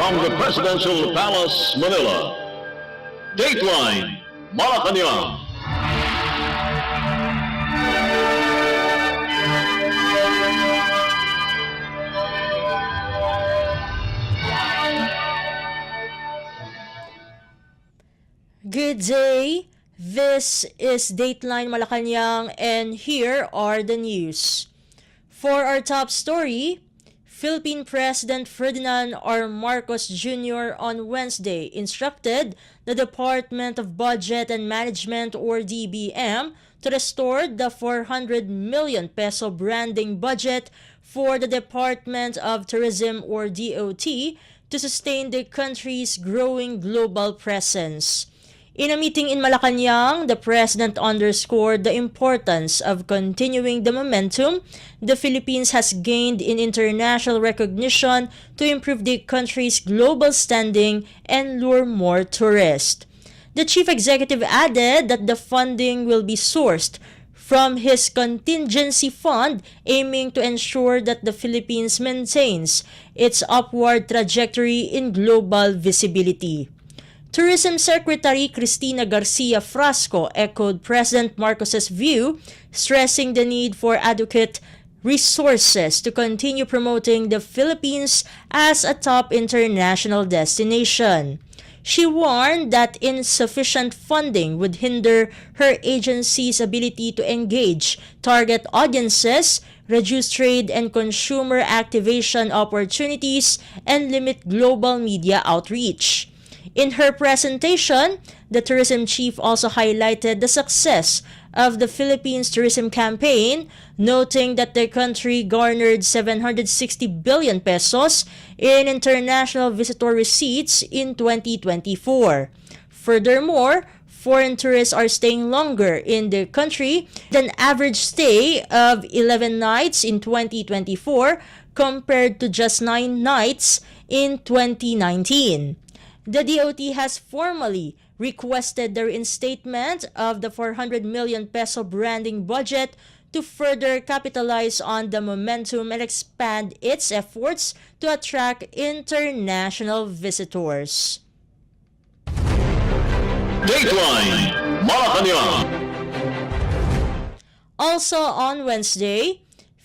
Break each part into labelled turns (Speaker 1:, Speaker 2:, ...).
Speaker 1: From the Presidential Palace, Manila, Dateline Malacañang.
Speaker 2: Good day, this is Dateline Malacañang and here are the news. For our top story, Philippine President Ferdinand R. Marcos Jr. on Wednesday instructed the Department of Budget and Management or DBM to restore the 400 million peso branding budget for the Department of Tourism or DOT to sustain the country's growing global presence. In a meeting in Malacañang, the President underscored the importance of continuing the momentum the Philippines has gained in international recognition to improve the country's global standing and lure more tourists. The Chief Executive added that the funding will be sourced from his contingency fund, aiming to ensure that the Philippines maintains its upward trajectory in global visibility. Tourism Secretary Cristina Garcia Frasco echoed President Marcos's view, stressing the need for adequate resources to continue promoting the Philippines as a top international destination. She warned that insufficient funding would hinder her agency's ability to engage target audiences, reduce trade and consumer activation opportunities, and limit global media outreach. In her presentation, the tourism chief also highlighted the success of the Philippines tourism campaign, noting that the country garnered 760 billion pesos in international visitor receipts in 2024. Furthermore, foreign tourists are staying longer in the country than average stay of 11 nights in 2024 compared to just 9 nights in 2019. The DOT has formally requested the reinstatement of the 400 million peso branding budget to further capitalize on the momentum and expand its efforts to attract international visitors.
Speaker 1: Dateline Malacañang.
Speaker 2: Also on Wednesday,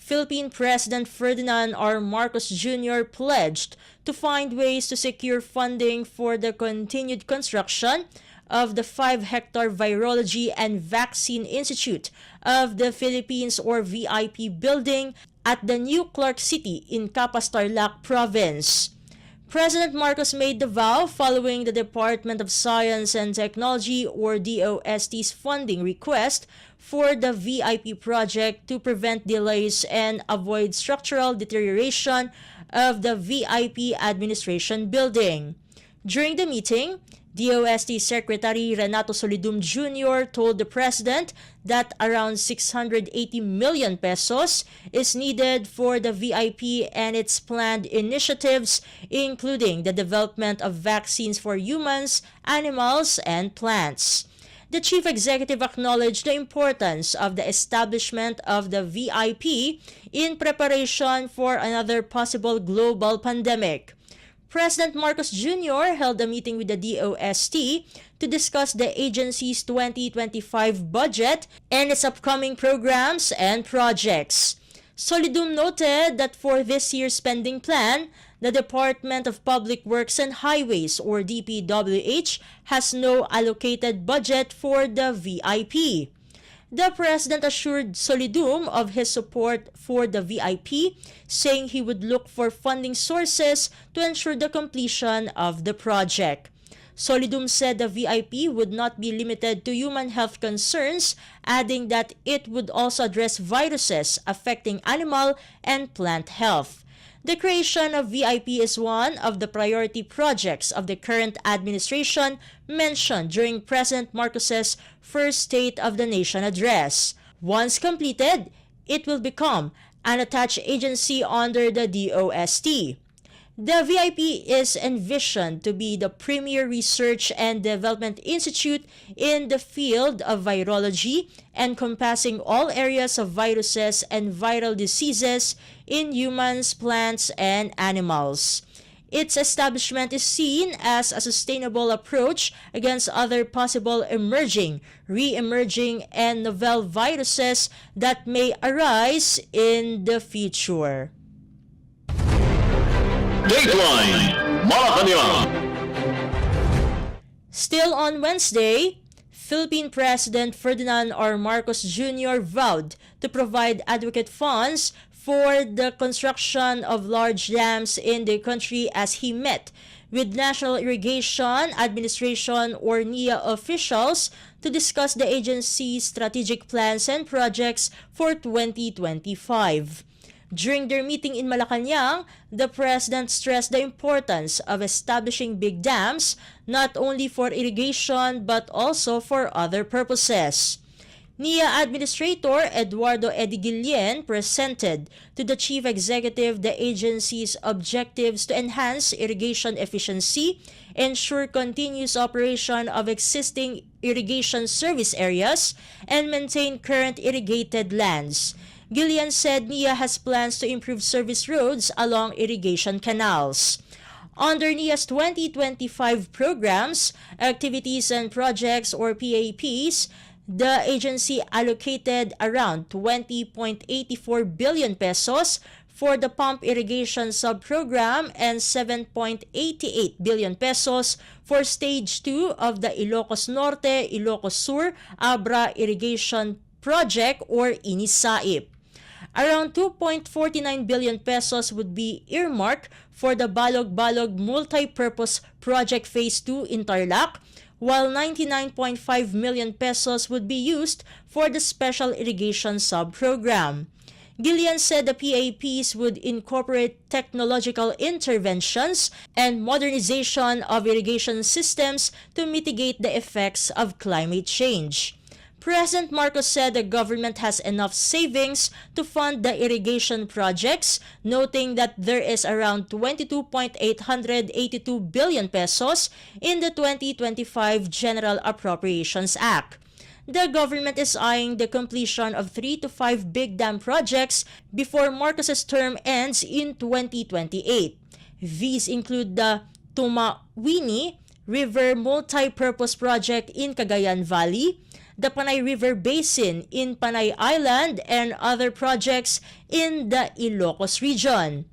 Speaker 2: Philippine President Ferdinand R. Marcos Jr. pledged to find ways to secure funding for the continued construction of the 5-hectare Virology and Vaccine Institute of the Philippines or VIP building at the new Clark City in Capas Tarlac Province. President Marcos made the vow following the Department of Science and Technology or DOST's funding request for the VIP project to prevent delays and avoid structural deterioration of the VIP administration building. During the meeting, DOST Secretary Renato Solidum Jr. told the President that around 680 million pesos is needed for the VIP and its planned initiatives, including the development of vaccines for humans, animals, and plants. The Chief Executive acknowledged the importance of the establishment of the VIP in preparation for another possible global pandemic. President Marcos Jr. held a meeting with the DOST to discuss the agency's 2025 budget and its upcoming programs and projects. Solidum noted that for this year's spending plan, the Department of Public Works and Highways or DPWH has no allocated budget for the VIP. The President assured Solidum of his support for the VIP, saying he would look for funding sources to ensure the completion of the project. Solidum said the VIP would not be limited to human health concerns, adding that it would also address viruses affecting animal and plant health. The creation of VIP is one of the priority projects of the current administration mentioned during President Marcos's first State of the Nation address. Once completed, it will become an attached agency under the DOST. The VIP is envisioned to be the premier research and development institute in the field of virology, encompassing all areas of viruses and viral diseases in humans, plants, and animals. Its establishment is seen as a sustainable approach against other possible emerging, re-emerging, and novel viruses that may arise in the future.
Speaker 1: Dateline Malacañang.
Speaker 2: Still on Wednesday, Philippine President Ferdinand R. Marcos Jr. vowed to provide adequate funds for the construction of large dams in the country as he met with National Irrigation Administration or NIA officials to discuss the agency's strategic plans and projects for 2025. During their meeting in Malacañang, the President stressed the importance of establishing big dams not only for irrigation but also for other purposes. NIA Administrator Eduardo Edigilien presented to the Chief Executive the agency's objectives to enhance irrigation efficiency, ensure continuous operation of existing irrigation service areas, and maintain current irrigated lands. Gillian said NIA has plans to improve service roads along irrigation canals. Under NIA's 2025 programs, activities and projects or PAPs, the agency allocated around 20.84 billion pesos for the pump irrigation sub-program and 7.88 billion pesos for Stage 2 of the Ilocos Norte, Ilocos Sur, Abra Irrigation Project or INISAIP. Around 2.49 billion pesos would be earmarked for the Balog-Balog Multi-Purpose Project Phase 2 in Tarlac, while 99.5 million pesos would be used for the Special Irrigation Sub-Program. Gillian said the PAPs would incorporate technological interventions and modernization of irrigation systems to mitigate the effects of climate change. President Marcos said the government has enough savings to fund the irrigation projects, noting that there is around 22.882 billion pesos in the 2025 General Appropriations Act. The government is eyeing the completion of 3 to 5 big dam projects before Marcos's term ends in 2028. These include the Tumawini River Multi-Purpose Project in Cagayan Valley, the Panay River Basin in Panay Island, and other projects in the Ilocos region.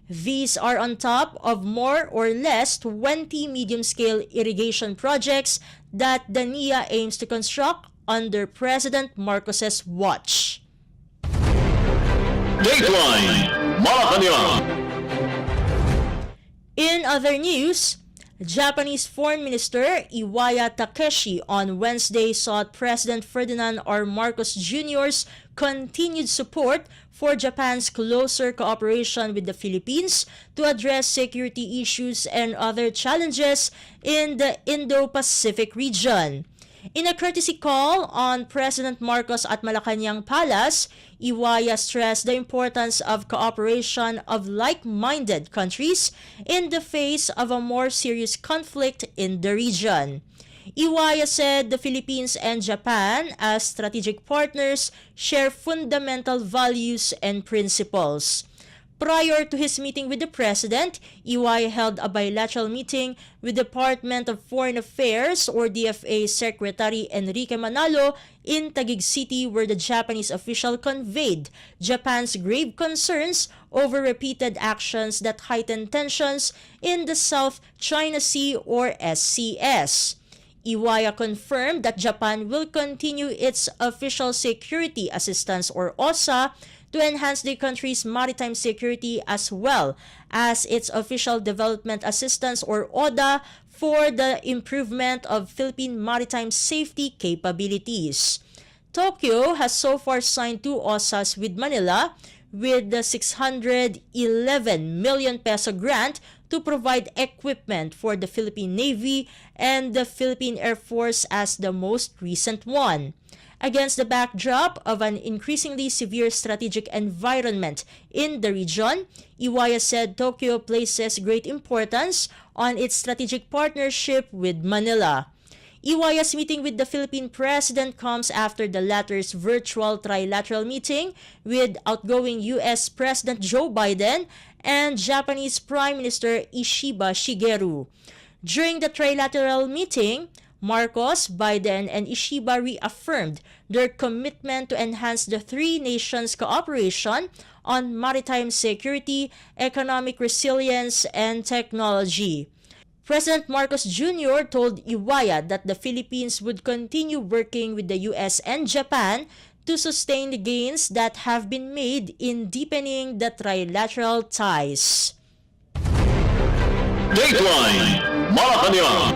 Speaker 2: These are on top of more or less 20 medium-scale irrigation projects that the NIA aims to construct under President Marcos's watch.
Speaker 1: Dateline Malacañang.
Speaker 2: In other news, Japanese Foreign Minister Iwaya Takeshi on Wednesday sought President Ferdinand R. Marcos Jr.'s continued support for Japan's closer cooperation with the Philippines to address security issues and other challenges in the Indo-Pacific region. In a courtesy call on President Marcos at Malacañang Palace, Iwaya stressed the importance of cooperation of like-minded countries in the face of a more serious conflict in the region. Iwaya said the Philippines and Japan, as strategic partners, share fundamental values and principles. Prior to his meeting with the President, Iwaya held a bilateral meeting with Department of Foreign Affairs or DFA Secretary Enrique Manalo in Taguig City, where the Japanese official conveyed Japan's grave concerns over repeated actions that heighten tensions in the South China Sea or SCS. Iwaya confirmed that Japan will continue its official security assistance or OSA to enhance the country's maritime security as well as its official development assistance or ODA for the improvement of Philippine maritime safety capabilities. Tokyo has so far signed 2 OSAs with Manila with the 611 million peso grant to provide equipment for the Philippine Navy and the Philippine Air Force as the most recent one. Against the backdrop of an increasingly severe strategic environment in the region, Iwaya said Tokyo places great importance on its strategic partnership with Manila. Iwaya's meeting with the Philippine President comes after the latter's virtual trilateral meeting with outgoing U.S. President Joe Biden and Japanese Prime Minister Ishiba Shigeru. During the trilateral meeting, Marcos, Biden, and Ishiba reaffirmed their commitment to enhance the three nations' cooperation on maritime security, economic resilience, and technology. President Marcos Jr. told Iwaya that the Philippines would continue working with the U.S. and Japan to sustain the gains that have been made in deepening the trilateral ties.
Speaker 1: Dateline Malacañang.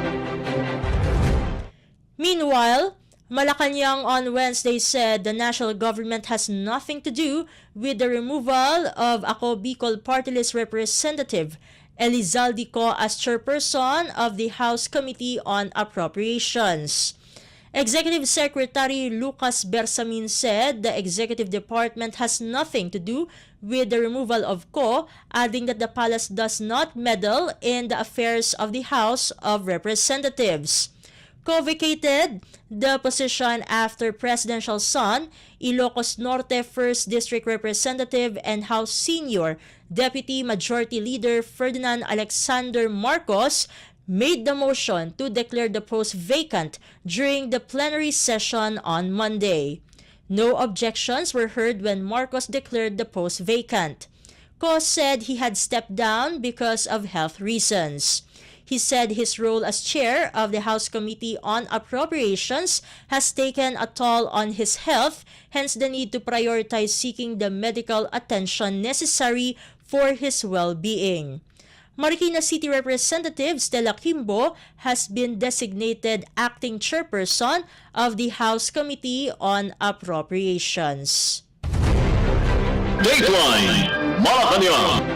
Speaker 2: Meanwhile, Malacañang on Wednesday said the national government has nothing to do with the removal of Ako Bicol Party List Representative Elizalde Co as chairperson of the House Committee on Appropriations. Executive Secretary Lucas Bersamin said the executive department has nothing to do with the removal of Co, adding that the palace does not meddle in the affairs of the House of Representatives. Co vacated the position after presidential son, Ilocos Norte 1st District Representative and House Senior Deputy Majority Leader Ferdinand Alexander Marcos made the motion to declare the post vacant during the plenary session on Monday. No objections were heard when Marcos declared the post vacant. Co said he had stepped down because of health reasons. He said his role as chair of the House Committee on Appropriations has taken a toll on his health, hence the need to prioritize seeking the medical attention necessary for his well-being. Marikina City Representative Stella Kimbo has been designated acting chairperson of the House Committee on Appropriations.
Speaker 1: Dateline Malacañang.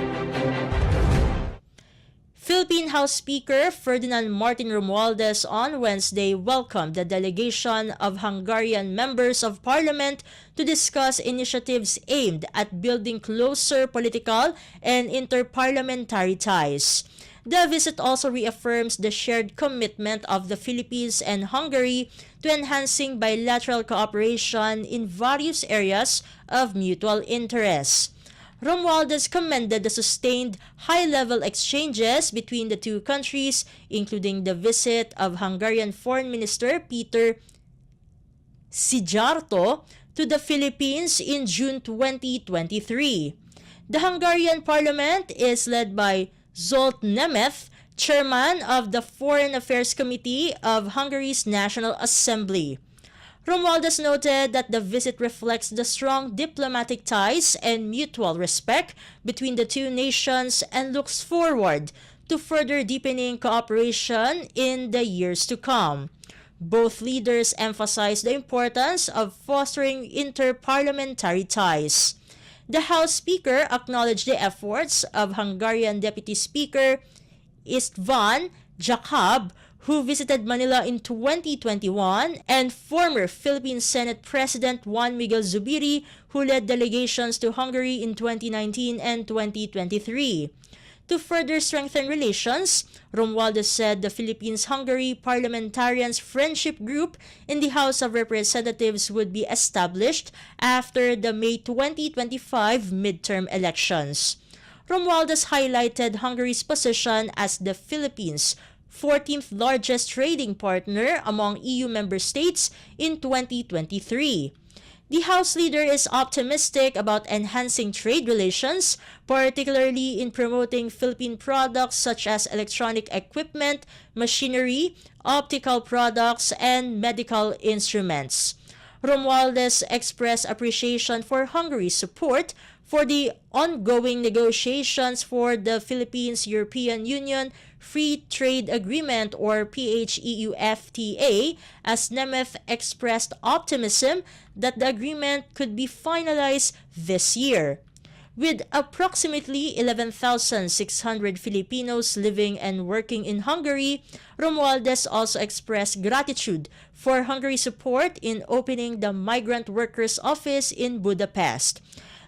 Speaker 2: Philippine House Speaker Ferdinand Martin Romualdez on Wednesday welcomed the delegation of Hungarian members of parliament to discuss initiatives aimed at building closer political and interparliamentary ties. The visit also reaffirms the shared commitment of the Philippines and Hungary to enhancing bilateral cooperation in various areas of mutual interest. Romualdez commended the sustained high-level exchanges between the two countries, including the visit of Hungarian Foreign Minister Peter Szijjártó to the Philippines in June 2023. The Hungarian parliament is led by Zsolt Nemeth, chairman of the Foreign Affairs Committee of Hungary's National Assembly. Romualdez noted that the visit reflects the strong diplomatic ties and mutual respect between the two nations and looks forward to further deepening cooperation in the years to come. Both leaders emphasized the importance of fostering interparliamentary ties. The House Speaker acknowledged the efforts of Hungarian Deputy Speaker István Jakab, who visited Manila in 2021, and former Philippine Senate President Juan Miguel Zubiri, who led delegations to Hungary in 2019 and 2023. To further strengthen relations, Romualdez said the Philippines-Hungary Parliamentarians Friendship Group in the House of Representatives would be established after the May 2025 midterm elections. Romualdez highlighted Hungary's position as the Philippines' 14th largest trading partner among EU member states in 2023. The House leader is optimistic about enhancing trade relations, particularly in promoting Philippine products such as electronic equipment, machinery, optical products, and medical instruments. Romualdez expressed appreciation for Hungary's support for the ongoing negotiations for the Philippines-European Union Free Trade Agreement or PHEUFTA, as Nemeth expressed optimism that the agreement could be finalized this year. With approximately 11,600 Filipinos living and working in Hungary, Romualdez also expressed gratitude for Hungary's support in opening the Migrant Workers Office in Budapest.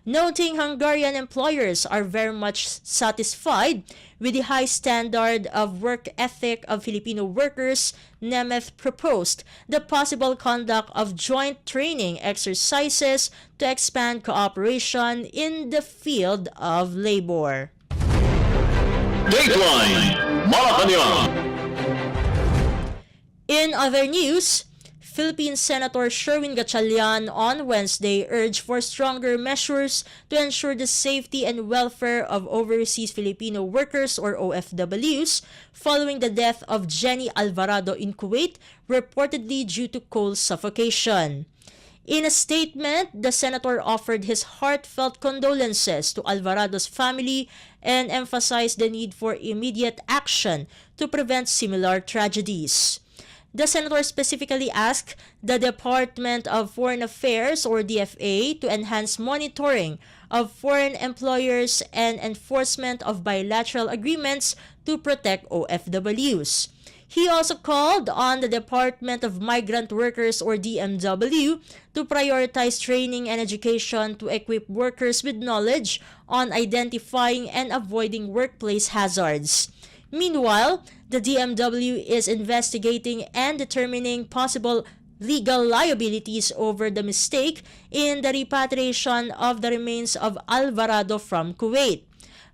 Speaker 2: noting Hungarian employers are very much satisfied with the high standard of work ethic of Filipino workers. Nemeth proposed the possible conduct of joint training exercises to expand cooperation in the field of labor.
Speaker 1: Dateline Malacañang.
Speaker 2: In other news, Philippine Senator Sherwin Gatchalian on Wednesday urged for stronger measures to ensure the safety and welfare of overseas Filipino workers or OFWs following the death of Jenny Alvarado in Kuwait, reportedly due to coal suffocation. In a statement, the senator offered his heartfelt condolences to Alvarado's family and emphasized the need for immediate action to prevent similar tragedies. The senator specifically asked the Department of Foreign Affairs or DFA to enhance monitoring of foreign employers and enforcement of bilateral agreements to protect OFWs. He also called on the Department of Migrant Workers or DMW to prioritize training and education to equip workers with knowledge on identifying and avoiding workplace hazards. Meanwhile, the DMW is investigating and determining possible legal liabilities over the mistake in the repatriation of the remains of Alvarado from Kuwait.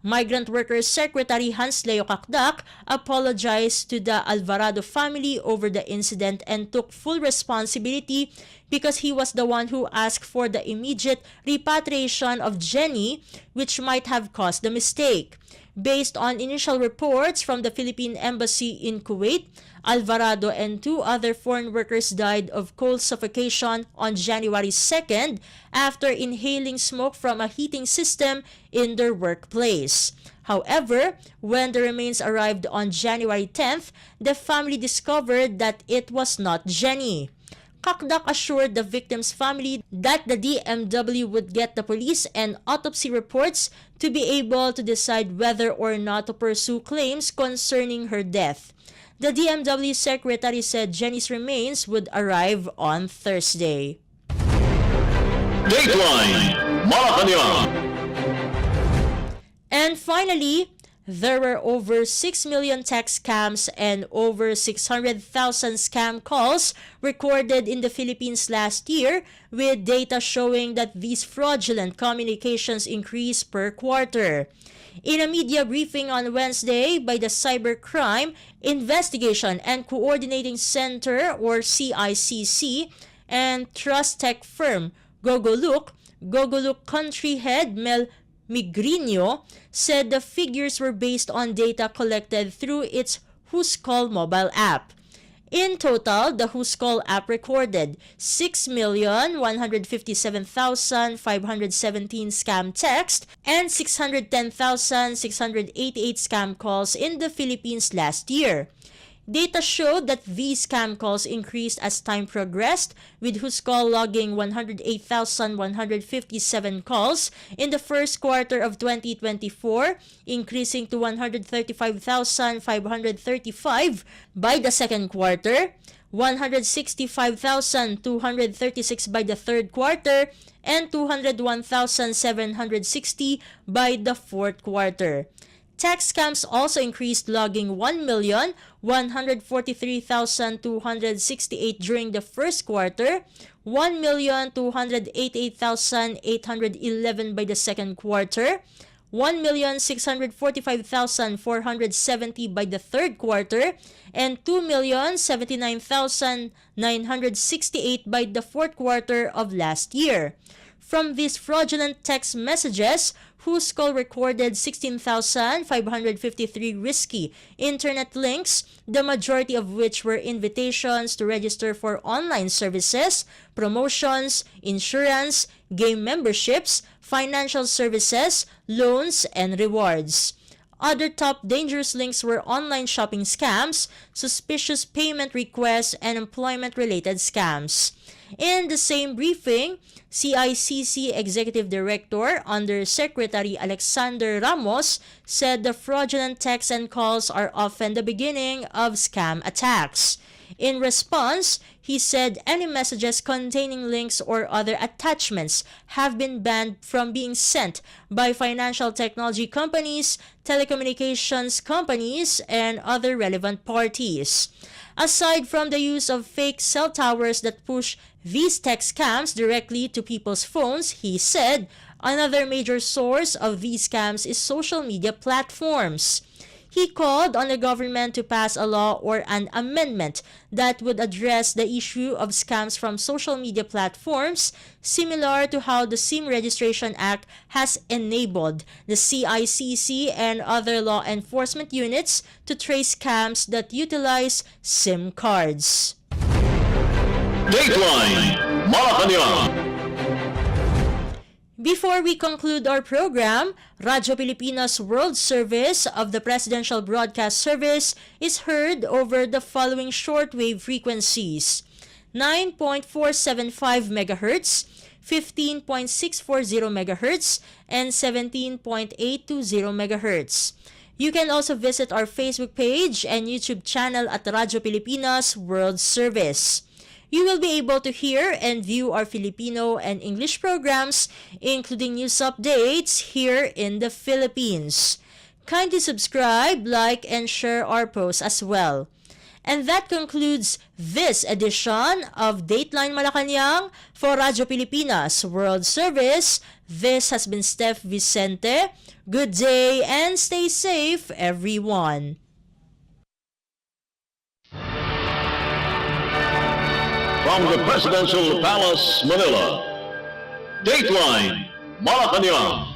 Speaker 2: Migrant Workers Secretary Hans Leo Kakdak apologized to the Alvarado family over the incident and took full responsibility because he was the one who asked for the immediate repatriation of Jenny, which might have caused the mistake. Based on initial reports from the Philippine Embassy in Kuwait, Alvarado and 2 other foreign workers died of coal suffocation on January 2nd after inhaling smoke from a heating system in their workplace. However, when the remains arrived on January 10th, the family discovered that it was not Jenny. Kakdak assured the victim's family that the DMW would get the police and autopsy reports to be able to decide whether or not to pursue claims concerning her death. The DMW secretary said Jenny's remains would arrive on Thursday.
Speaker 1: Dateline Malacañang.
Speaker 2: And finally, there were over 6 million text scams and over 600,000 scam calls recorded in the Philippines last year, with data showing that these fraudulent communications increase per quarter. In a media briefing on Wednesday by the Cybercrime Investigation and Coordinating Center or CICC and trust tech firm Gogolook country head Mel Migrino said the figures were based on data collected through its Who's Call mobile app. In total, the Who's Call app recorded 6,157,517 scam texts and 610,688 scam calls in the Philippines last year. Data showed that these scam calls increased as time progressed, with Who's Call logging 108,157 calls in the first quarter of 2024, increasing to 135,535 by the second quarter, 165,236 by the third quarter, and 201,760 by the fourth quarter. Tax scams also increased, logging 1,143,268 during the first quarter, 1,288,811 by the second quarter, 1,645,470 by the third quarter, and 2,079,968 by the fourth quarter of last year. From these fraudulent text messages, Who's Call recorded 16,553 risky internet links, the majority of which were invitations to register for online services, promotions, insurance, game memberships, financial services, loans, and rewards. Other top dangerous links were online shopping scams, suspicious payment requests, and employment-related scams. In the same briefing, CICC Executive Director Under Secretary Alexander Ramos said the fraudulent texts and calls are often the beginning of scam attacks. In response, He said any messages containing links or other attachments have been banned from being sent by financial technology companies, telecommunications companies, and other relevant parties. Aside from the use of fake cell towers that push these text scams directly to people's phones, he said another major source of these scams is social media platforms. He called on the government to pass a law or an amendment that would address the issue of scams from social media platforms, similar to how the SIM Registration Act has enabled the CICC and other law enforcement units to trace scams that utilize SIM cards.
Speaker 1: Dateline Malacañang.
Speaker 2: Before we conclude our program, Radyo Pilipinas World Service of the Presidential Broadcast Service is heard over the following shortwave frequencies: 9.475 MHz, 15.640 MHz, and 17.820 MHz. You can also visit our Facebook page and YouTube channel at Radyo Pilipinas World Service. You will be able to hear and view our Filipino and English programs, including news updates here in the Philippines. Kindly subscribe, like, and share our posts as well. And that concludes this edition of Dateline Malacañang for Radyo Pilipinas World Service. This has been Steph Vicente. Good day and stay safe, everyone.
Speaker 1: From the Presidential Palace, Manila, Dateline Malacañang.